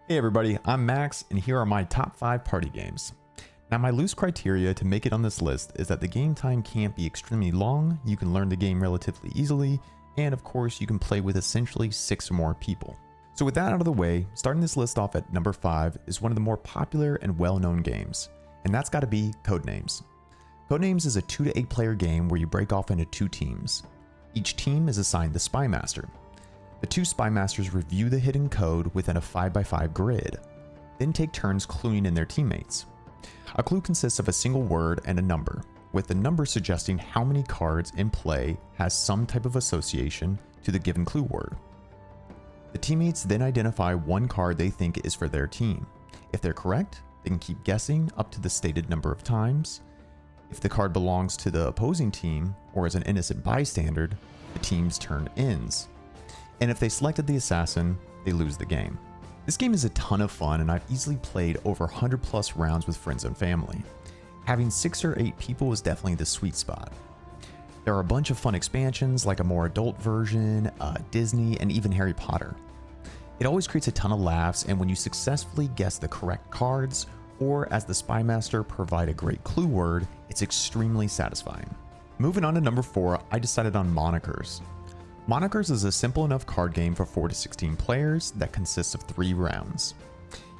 Hey everybody, I'm Max, and here are my top 5 party games. Now my loose criteria to make it on this list is that the game time can't be extremely long, you can learn the game relatively easily, and of course you can play with essentially 6 or more people. So with that out of the way, starting this list off at number 5 is one of the more popular and well-known games, and that's gotta be Codenames. Codenames is a 2 to 8 player game where you break off into 2 teams. Each team is assigned the Spy Master. The 2 Spy Masters review the hidden code within a 5x5 grid, then take turns cluing in their teammates. A clue consists of a single word and a number, with the number suggesting how many cards in play has some type of association to the given clue word. The teammates then identify one card they think is for their team. If they're correct, they can keep guessing up to the stated number of times. If the card belongs to the opposing team or is an innocent bystander, the team's turn ends. And if they selected the assassin, they lose the game. This game is a ton of fun, and I've easily played over 100 plus rounds with friends and family. Having 6 or 8 people is definitely the sweet spot. There are a bunch of fun expansions like a more adult version, Disney, and even Harry Potter. It always creates a ton of laughs, and when you successfully guess the correct cards, or as the Spy Master provide a great clue word, it's extremely satisfying. Moving on to number 4, I decided on Monikers. Monikers is a simple enough card game for 4 to 16 players that consists of 3 rounds.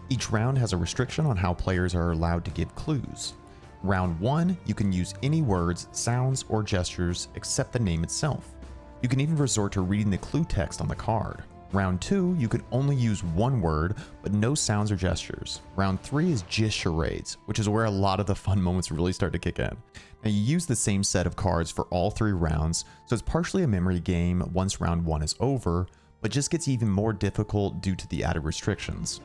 Each round has a restriction on how players are allowed to give clues. Round 1, you can use any words, sounds, or gestures except the name itself. You can even resort to reading the clue text on the card. Round 2, you can only use one word, but no sounds or gestures. Round 3 is just charades, which is where a lot of the fun moments really start to kick in. Now you use the same set of cards for all 3 rounds, so it's partially a memory game once round 1 is over, but just gets even more difficult due to the added restrictions.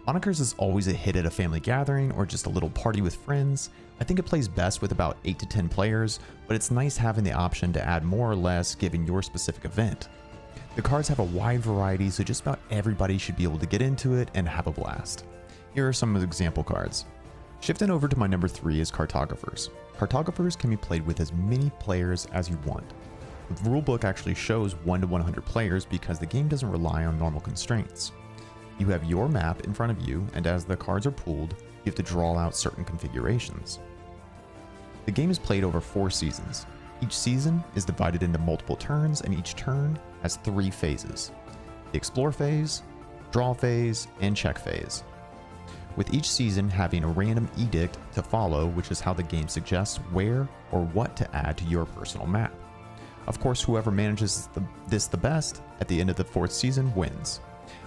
Monikers is always a hit at a family gathering or just a little party with friends. I think it plays best with about 8 to 10 players, but it's nice having the option to add more or less given your specific event. The cards have a wide variety, so just about everybody should be able to get into it and have a blast. Here are some of the example cards. Shifting over to my number 3 is Cartographers. Cartographers can be played with as many players as you want. The rulebook actually shows 1 to 100 players because the game doesn't rely on normal constraints. You have your map in front of you, and as the cards are pulled, you have to draw out certain configurations. The game is played over 4 seasons. Each season is divided into multiple turns, and each turn has 3 phases: the explore phase, draw phase, and check phase, with each season having a random edict to follow, which is how the game suggests where or what to add to your personal map. Of course, whoever manages this the best at the end of the 4th season wins.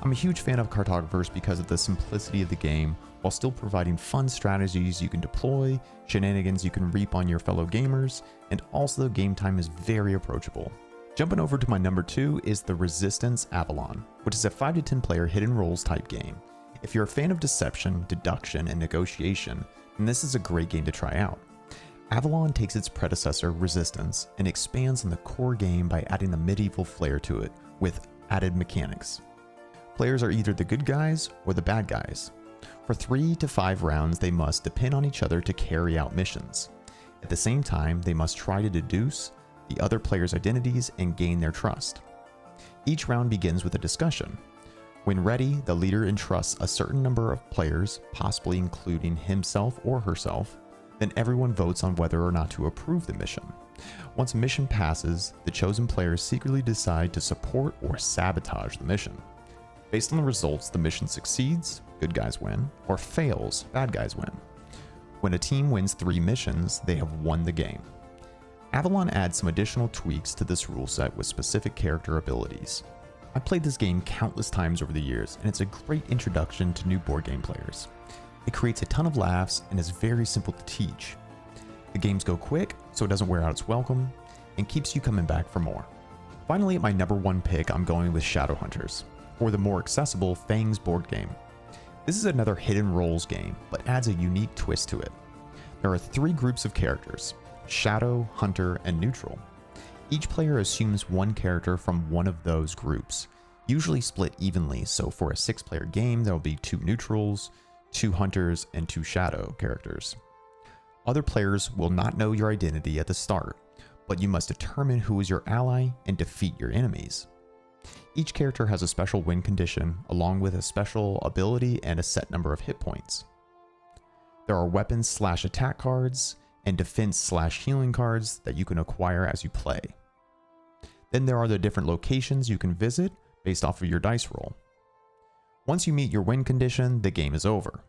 I'm a huge fan of Cartographers because of the simplicity of the game, while still providing fun strategies you can deploy, shenanigans you can reap on your fellow gamers, and also the game time is very approachable. Jumping over to my number 2 is the Resistance Avalon, which is a 5 to 10 player hidden roles type game. If you're a fan of deception, deduction, and negotiation, then this is a great game to try out. Avalon takes its predecessor, Resistance, and expands on the core game by adding a medieval flair to it, with added mechanics. Players are either the good guys or the bad guys. For 3 to 5 rounds, they must depend on each other to carry out missions. At the same time, they must try to deduce the other players' identities and gain their trust. Each round begins with a discussion. When ready, the leader entrusts a certain number of players, possibly including himself or herself, then everyone votes on whether or not to approve the mission. Once a mission passes, the chosen players secretly decide to support or sabotage the mission. Based on the results, the mission succeeds, good guys win, or fails, bad guys win. When a team wins 3 missions, they have won the game. Avalon adds some additional tweaks to this rule set with specific character abilities. I've played this game countless times over the years, and it's a great introduction to new board game players. It creates a ton of laughs and is very simple to teach. The games go quick, so it doesn't wear out its welcome, and keeps you coming back for more. Finally, at my number 1 pick, I'm going with Shadowhunters, or the more accessible Fangs board game. This is another hidden roles game, but adds a unique twist to it. There are 3 groups of characters: Shadow, Hunter, and Neutral. Each player assumes one character from one of those groups, usually split evenly, so for a 6-player game there will be 2 Neutrals, 2 Hunters, and 2 Shadow characters. Other players will not know your identity at the start, but you must determine who is your ally and defeat your enemies. Each character has a special win condition, along with a special ability and a set number of hit points. There are weapons/attack cards and defense/healing cards that you can acquire as you play. Then there are the different locations you can visit based off of your dice roll. Once you meet your win condition, the game is over.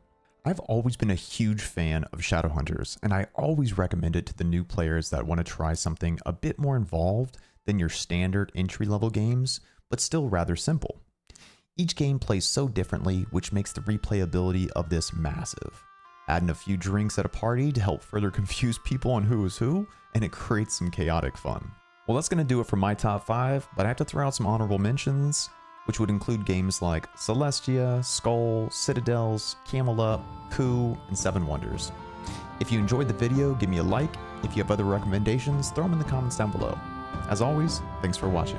I've always been a huge fan of Shadowhunters, and I always recommend it to the new players that want to try something a bit more involved than your standard entry-level games, but still rather simple. Each game plays so differently, which makes the replayability of this massive. Add in a few drinks at a party to help further confuse people on who is who, and it creates some chaotic fun. Well, that's going to do it for my top 5, but I have to throw out some honorable mentions, which would include games like Celestia, Skull, Citadels, Camelot, Coup, and Seven Wonders. If you enjoyed the video, give me a like. If you have other recommendations, throw them in the comments down below. As always, thanks for watching.